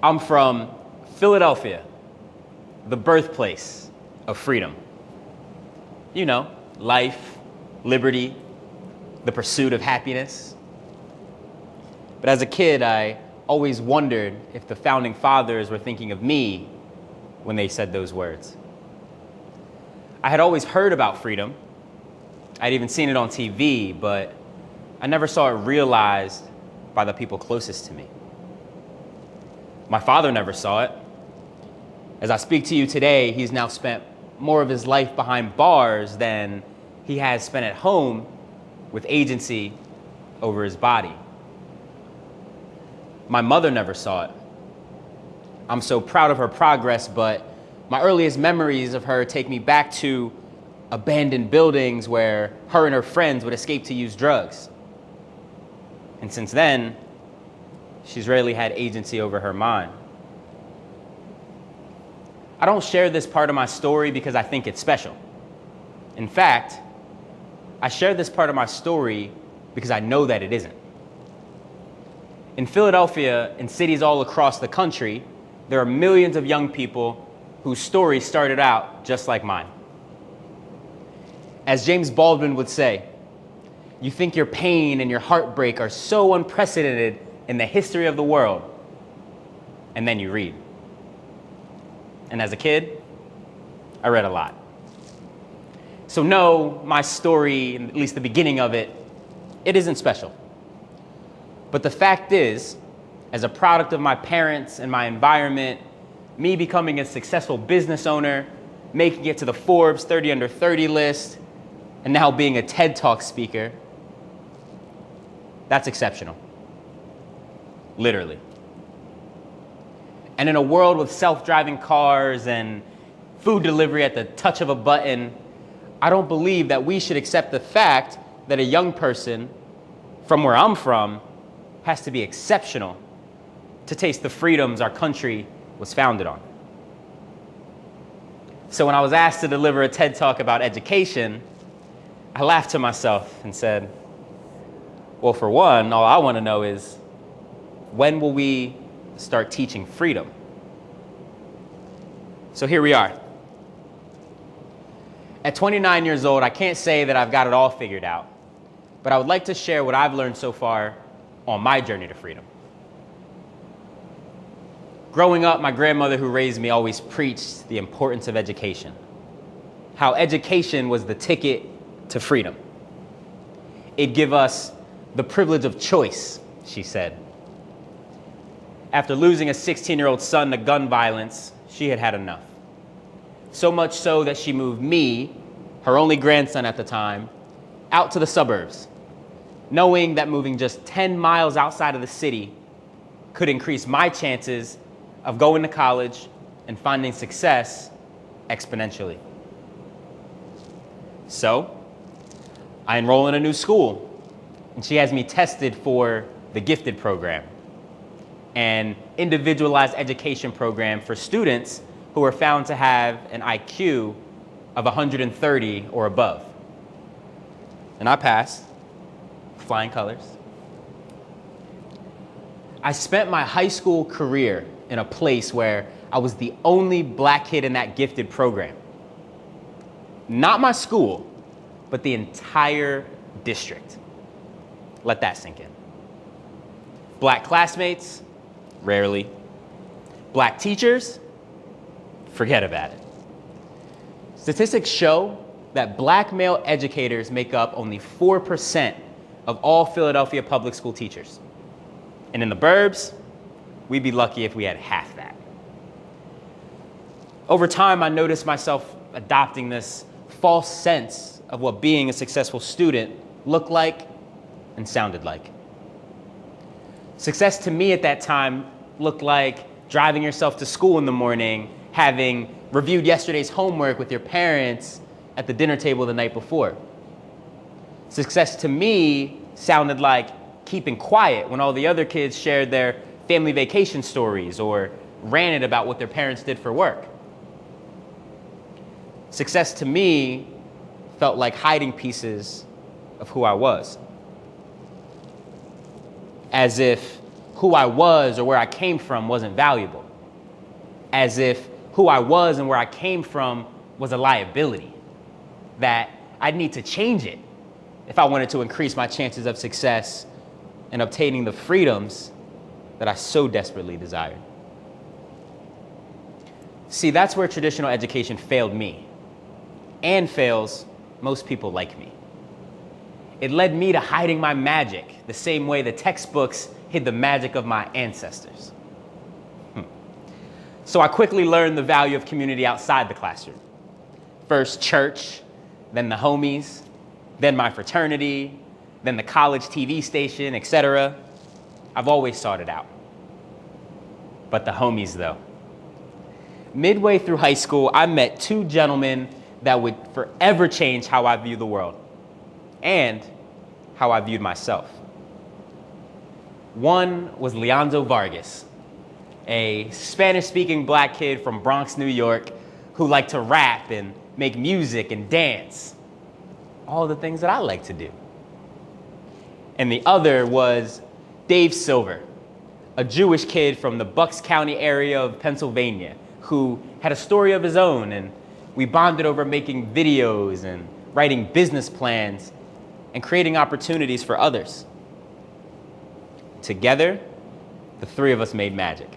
I'm from Philadelphia, the birthplace of freedom. You know, life, liberty, the pursuit of happiness. But as a kid, I always wondered if the founding fathers were thinking of me when they said those words. I had always heard about freedom. I'd even seen it on TV, but I never saw it realized by the people closest to me. My father never saw it. As I speak to you today, he's now spent more of his life behind bars than he has spent at home with agency over his body. My mother never saw it. I'm so proud of her progress, but my earliest memories of her take me back to abandoned buildings where her and her friends would escape to use drugs. And since then, she's rarely had agency over her mind. I don't share this part of my story because I think it's special. In fact, I share this part of my story because I know that it isn't. In Philadelphia and cities all across the country, there are millions of young people whose stories started out just like mine. As James Baldwin would say, you think your pain and your heartbreak are so unprecedented in the history of the world, and then you read. And as a kid, I read a lot. So no, my story, at least the beginning of it, it isn't special. But the fact is, as a product of my parents and my environment, me becoming a successful business owner, making it to the Forbes 30 Under 30 list, and now being a TED Talk speaker, that's exceptional. Literally. And in a world with self-driving cars and food delivery at the touch of a button, I don't believe that we should accept the fact that a young person from where I'm from has to be exceptional to taste the freedoms our country was founded on. So when I was asked to deliver a TED Talk about education, I laughed to myself and said, well, for one, all I want to know is, when will we start teaching freedom? So here we are. At 29 years old, I can't say that I've got it all figured out, but I would like to share what I've learned so far on my journey to freedom. Growing up, my grandmother who raised me always preached the importance of education, how education was the ticket to freedom. It'd give us the privilege of choice, she said. After losing a 16-year-old son to gun violence, she had had enough. So much so that she moved me, her only grandson at the time, out to the suburbs, knowing that moving just 10 miles outside of the city could increase my chances of going to college and finding success exponentially. So, I enroll in a new school, and she has me tested for the gifted program, an individualized education program for students who are found to have an IQ of 130 or above. And I passed, flying colors. I spent my high school career in a place where I was the only black kid in that gifted program. Not my school, but the entire district. Let that sink in. Black classmates, rarely. Black teachers, forget about it. Statistics show that black male educators make up only 4% of all Philadelphia public school teachers. And in the burbs, we'd be lucky if we had half that. Over time, I noticed myself adopting this false sense of what being a successful student looked like and sounded like. Success to me at that time looked like driving yourself to school in the morning, having reviewed yesterday's homework with your parents at the dinner table the night before. Success to me sounded like keeping quiet when all the other kids shared their family vacation stories or ranted about what their parents did for work. Success to me felt like hiding pieces of who I was. As if who I was or where I came from wasn't valuable, as if who I was and where I came from was a liability, that I'd need to change it if I wanted to increase my chances of success and obtaining the freedoms that I so desperately desired. See, that's where traditional education failed me, and fails most people like me. It led me to hiding my magic the same way the textbooks hid the magic of my ancestors. So I quickly learned the value of community outside the classroom. First church, then the homies, then my fraternity, then the college TV station, etc. I've always sought it out. But the homies, though. Midway through high school, I met two gentlemen that would forever change how I view the world and how I viewed myself. One was Leandro Vargas, a Spanish-speaking black kid from Bronx, New York, who liked to rap and make music and dance, all the things that I like to do. And the other was Dave Silver, a Jewish kid from the Bucks County area of Pennsylvania, who had a story of his own, and we bonded over making videos and writing business plans and creating opportunities for others. Together, the three of us made magic.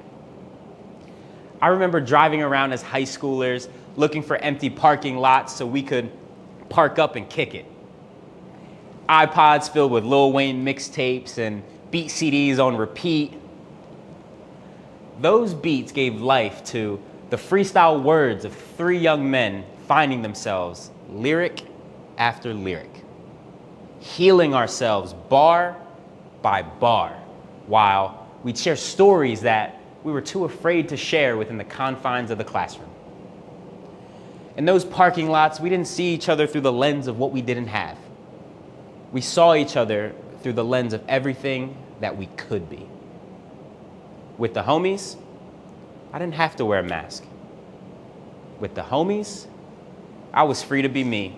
I remember driving around as high schoolers looking for empty parking lots so we could park up and kick it. iPods filled with Lil Wayne mixtapes and beat CDs on repeat. Those beats gave life to the freestyle words of three young men finding themselves lyric after lyric, healing ourselves bar by bar while we'd share stories that we were too afraid to share within the confines of the classroom. In those parking lots, we didn't see each other through the lens of what we didn't have. We saw each other through the lens of everything that we could be. With the homies, I didn't have to wear a mask. With the homies, I was free to be me,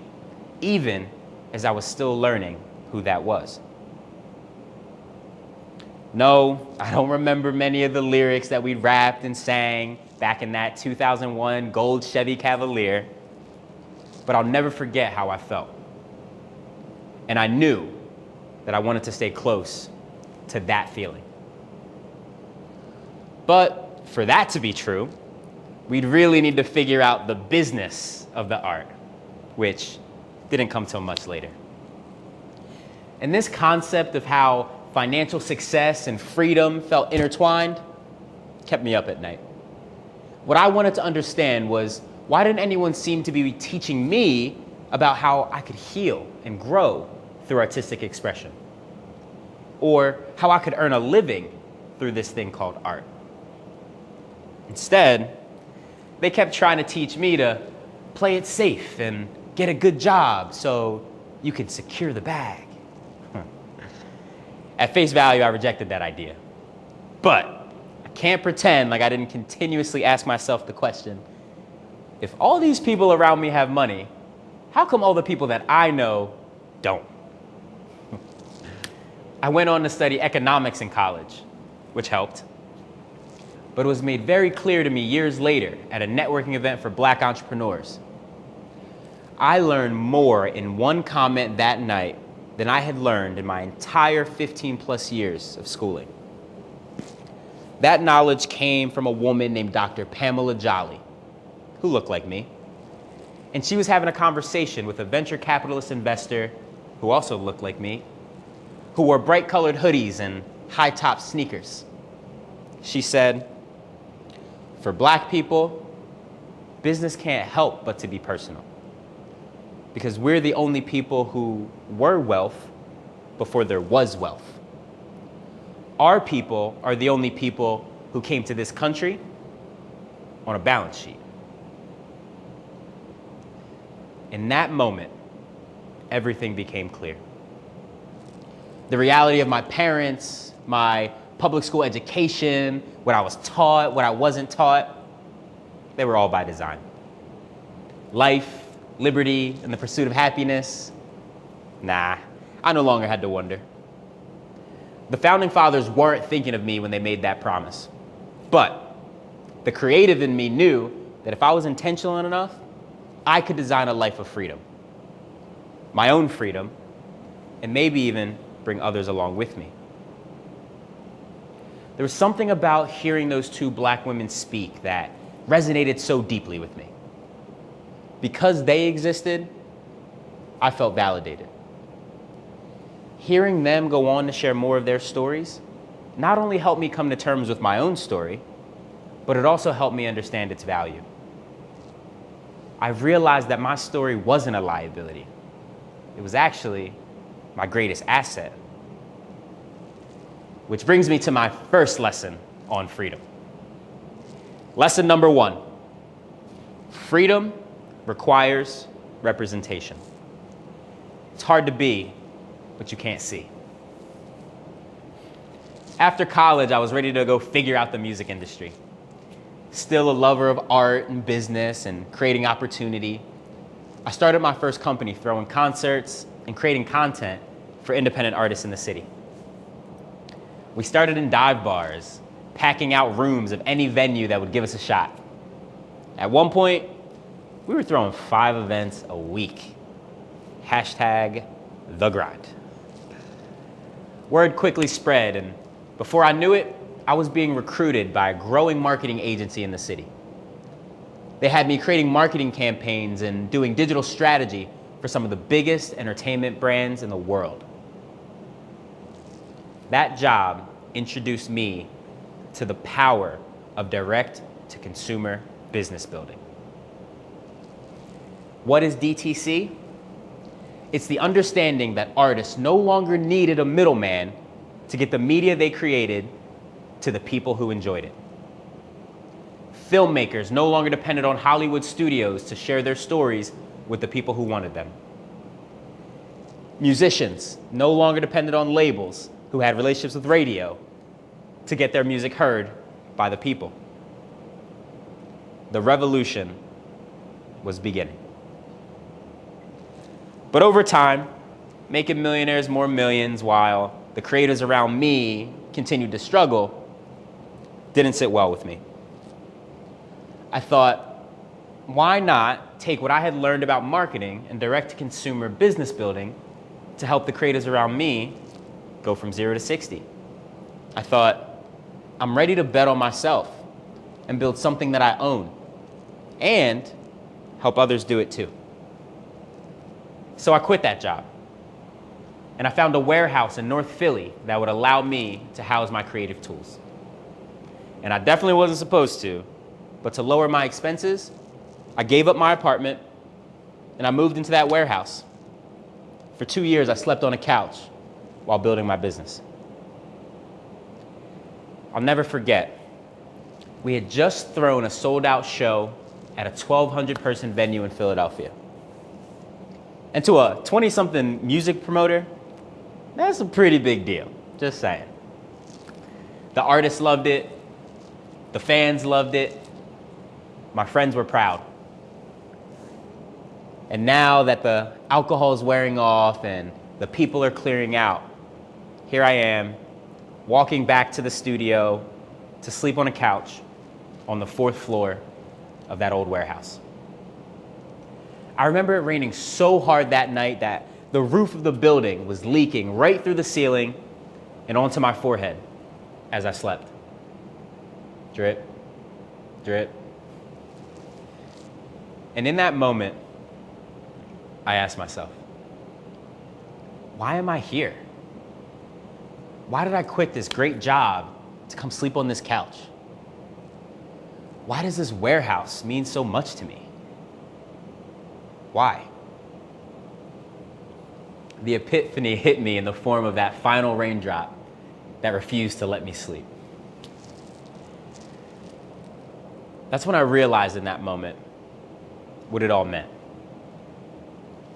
even as I was still learning who that was. No, I don't remember many of the lyrics that we rapped and sang back in that 2001 gold Chevy Cavalier, but I'll never forget how I felt. And I knew that I wanted to stay close to that feeling. But for that to be true, we'd really need to figure out the business of the art, which didn't come till much later. And this concept of how financial success and freedom felt intertwined kept me up at night. What I wanted to understand was, why didn't anyone seem to be teaching me about how I could heal and grow through artistic expression? Or how I could earn a living through this thing called art? Instead, they kept trying to teach me to play it safe and get a good job so you could secure the bag. At face value, I rejected that idea. But I can't pretend like I didn't continuously ask myself the question, if all these people around me have money, how come all the people that I know don't? I went on to study economics in college, which helped. But it was made very clear to me years later at a networking event for black entrepreneurs. I learned more in one comment that night than I had learned in my entire 15 plus years of schooling. That knowledge came from a woman named Dr. Pamela Jolly, who looked like me. And she was having a conversation with a venture capitalist investor who also looked like me, who wore bright colored hoodies and high top sneakers. She said, "For black people, business can't help but to be personal, because we're the only people who were wealth before there was wealth. Our people are the only people who came to this country on a balance sheet." In that moment, everything became clear. The reality of my parents, my public school education, what I was taught, what I wasn't taught, they were all by design. Life, liberty, and the pursuit of happiness, nah, I no longer had to wonder. The founding fathers weren't thinking of me when they made that promise. But the creative in me knew that if I was intentional enough, I could design a life of freedom. My own freedom, and maybe even bring others along with me. There was something about hearing those two black women speak that resonated so deeply with me. Because they existed, I felt validated. Hearing them go on to share more of their stories not only helped me come to terms with my own story, but it also helped me understand its value. I realized that my story wasn't a liability. It was actually my greatest asset. Which brings me to my first lesson on freedom. Lesson number 1, freedom requires representation. It's hard to be what you can't see. After college, I was ready to go figure out the music industry. Still a lover of art and business and creating opportunity, I started my first company throwing concerts and creating content for independent artists in the city. We started in dive bars, packing out rooms of any venue that would give us a shot. At one point, we were throwing 5 events a week. #the grind. Word quickly spread, and before I knew it, I was being recruited by a growing marketing agency in the city. They had me creating marketing campaigns and doing digital strategy for some of the biggest entertainment brands in the world. That job introduced me to the power of direct-to-consumer business building. What is DTC? It's the understanding that artists no longer needed a middleman to get the media they created to the people who enjoyed it. Filmmakers no longer depended on Hollywood studios to share their stories with the people who wanted them. Musicians no longer depended on labels who had relationships with radio to get their music heard by the people. The revolution was beginning. But over time, making millionaires more millions while the creators around me continued to struggle didn't sit well with me. I thought, why not take what I had learned about marketing and direct-to-consumer business building to help the creators around me go from 0 to 60? I thought, I'm ready to bet on myself and build something that I own and help others do it too. So I quit that job and I found a warehouse in North Philly that would allow me to house my creative tools. And I definitely wasn't supposed to, but to lower my expenses, I gave up my apartment and I moved into that warehouse. For 2 years, I slept on a couch while building my business. I'll never forget, we had just thrown a sold-out show at a 1,200-person venue in Philadelphia. And to a 20-something music promoter, that's a pretty big deal, just saying. The artists loved it, the fans loved it, my friends were proud. And now that the alcohol is wearing off and the people are clearing out, here I am, walking back to the studio to sleep on a couch on the 4th floor of that old warehouse. I remember it raining so hard that night that the roof of the building was leaking right through the ceiling and onto my forehead as I slept. Drip, drip. And in that moment, I asked myself, why am I here? Why did I quit this great job to come sleep on this couch? Why does this warehouse mean so much to me? Why? The epiphany hit me in the form of that final raindrop that refused to let me sleep. That's when I realized in that moment what it all meant.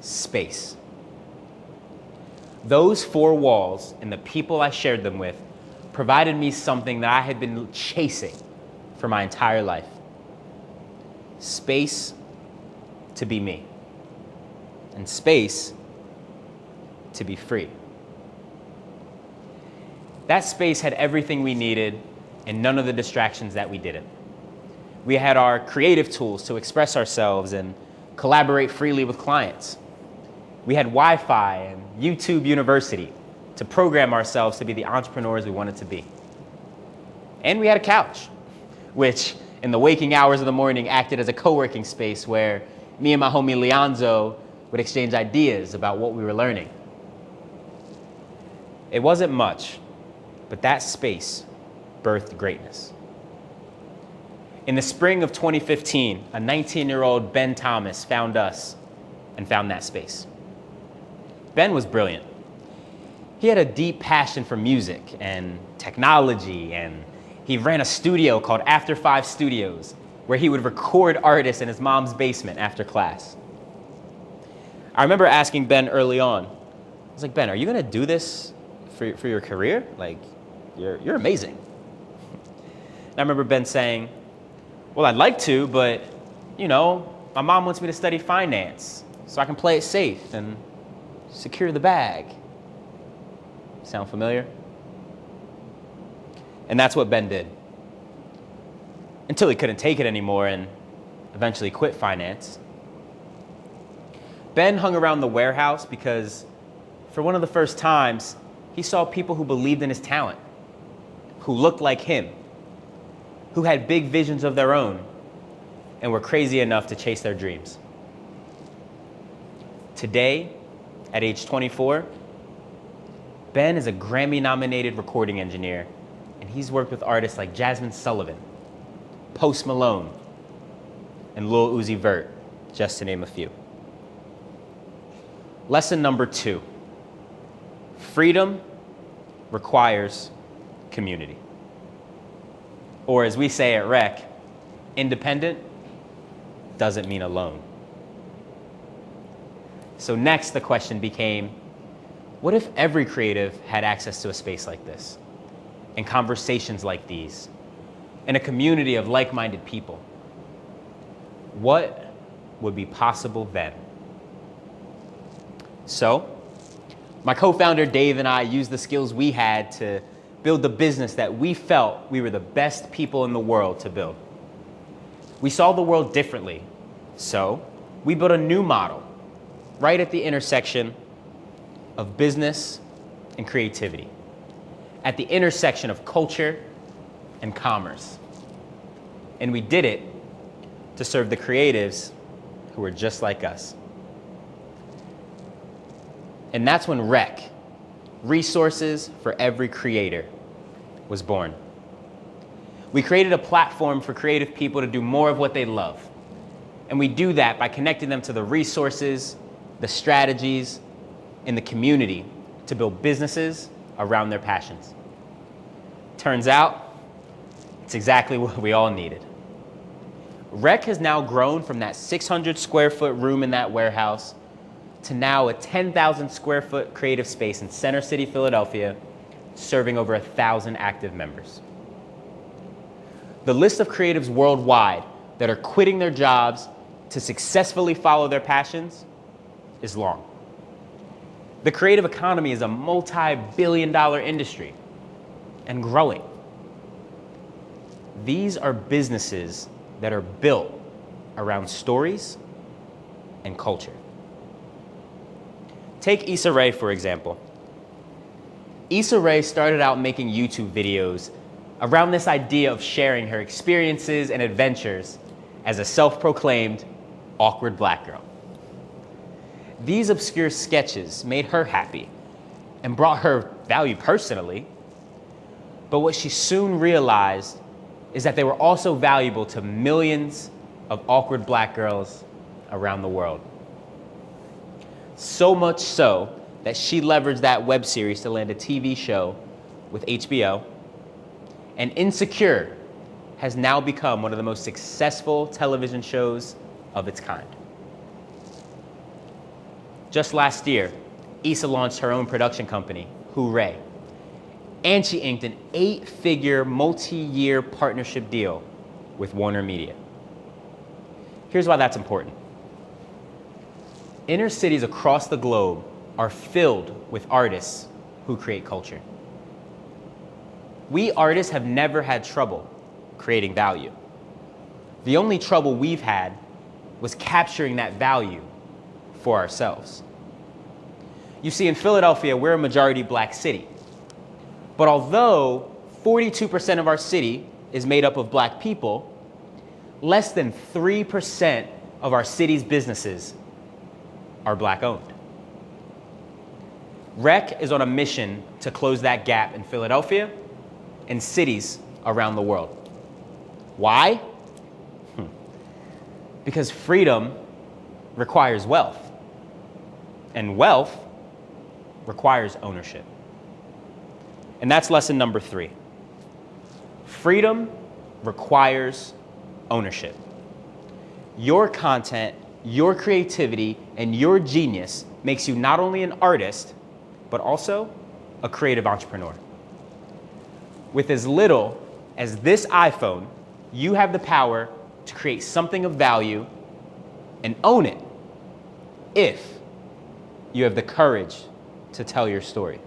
Space. Those 4 walls and the people I shared them with provided me something that I had been chasing for my entire life. Space to be me. And space to be free. That space had everything we needed and none of the distractions that we didn't. We had our creative tools to express ourselves and collaborate freely with clients. We had Wi-Fi and YouTube University to program ourselves to be the entrepreneurs we wanted to be. And we had a couch, which in the waking hours of the morning acted as a co-working space where me and my homie Leonzo would exchange ideas about what we were learning. It wasn't much, but that space birthed greatness. In the spring of 2015, a 19-year-old Ben Thomas found us and found that space. Ben was brilliant. He had a deep passion for music and technology, and he ran a studio called After 5 Studios, where he would record artists in his mom's basement after class. I remember asking Ben early on, I was like, Ben, are you gonna do this for your career? Like, you're amazing. And I remember Ben saying, well, I'd like to, but, my mom wants me to study finance so I can play it safe and secure the bag. Sound familiar? And that's what Ben did. Until he couldn't take it anymore and eventually quit finance. Ben hung around the warehouse because for one of the first times, he saw people who believed in his talent, who looked like him, who had big visions of their own, and were crazy enough to chase their dreams. Today, at age 24, Ben is a Grammy-nominated recording engineer, and he's worked with artists like Jasmine Sullivan, Post Malone, and Lil Uzi Vert, just to name a few. Lesson number 2, freedom requires community. Or as we say at Rec, independent doesn't mean alone. So next the question became, what if every creative had access to a space like this, and conversations like these, and a community of like-minded people? What would be possible then? So, my co-founder Dave and I used the skills we had to build the business that we felt we were the best people in the world to build. We saw the world differently, so we built a new model right at the intersection of business and creativity, at the intersection of culture and commerce. And we did it to serve the creatives who were just like us. And that's when Rec, Resources for Every Creator, was born. We created a platform for creative people to do more of what they love. And we do that by connecting them to the resources, the strategies, and the community to build businesses around their passions. Turns out, it's exactly what we all needed. Rec has now grown from that 600 square foot room in that warehouse to now a 10,000 square foot creative space in Center City, Philadelphia, serving over 1,000 active members. The list of creatives worldwide that are quitting their jobs to successfully follow their passions is long. The creative economy is a multi-billion-dollar industry and growing. These are businesses that are built around stories and culture. Take Issa Rae, for example. Issa Rae started out making YouTube videos around this idea of sharing her experiences and adventures as a self-proclaimed awkward black girl. These obscure sketches made her happy and brought her value personally, but what she soon realized is that they were also valuable to millions of awkward black girls around the world. So much so that she leveraged that web series to land a TV show with HBO, and Insecure has now become one of the most successful television shows of its kind. Just last year, Issa launched her own production company, Hooray, and she inked an 8-figure multi-year partnership deal with Warner Media. Here's why that's important. Inner cities across the globe are filled with artists who create culture. We artists have never had trouble creating value. The only trouble we've had was capturing that value for ourselves. You see, in Philadelphia, we're a majority black city. But although 42% of our city is made up of black people, less than 3% of our city's businesses are black owned. REC is on a mission to close that gap in Philadelphia and cities around the world. Why? Because freedom requires wealth, and wealth requires ownership. And that's lesson number 3. Freedom requires ownership. Your content, your creativity, and your genius makes you not only an artist, but also a creative entrepreneur. With as little as this iPhone, you have the power to create something of value and own it if you have the courage to tell your story.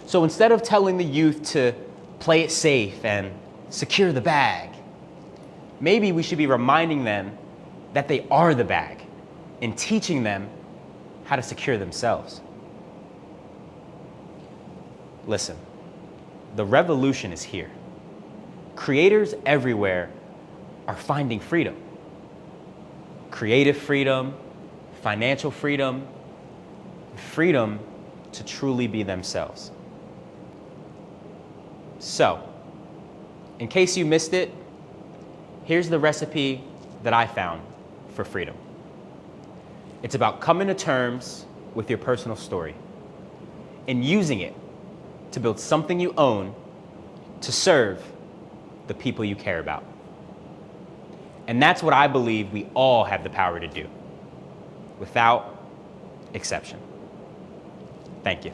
So instead of telling the youth to play it safe and secure the bag, maybe we should be reminding them that they are the bag and teaching them how to secure themselves. Listen, the revolution is here. Creators everywhere are finding freedom. Creative freedom, financial freedom, freedom to truly be themselves. So, in case you missed it, here's the recipe that I found for freedom. It's about coming to terms with your personal story and using it to build something you own to serve the people you care about. And that's what I believe we all have the power to do, without exception. Thank you.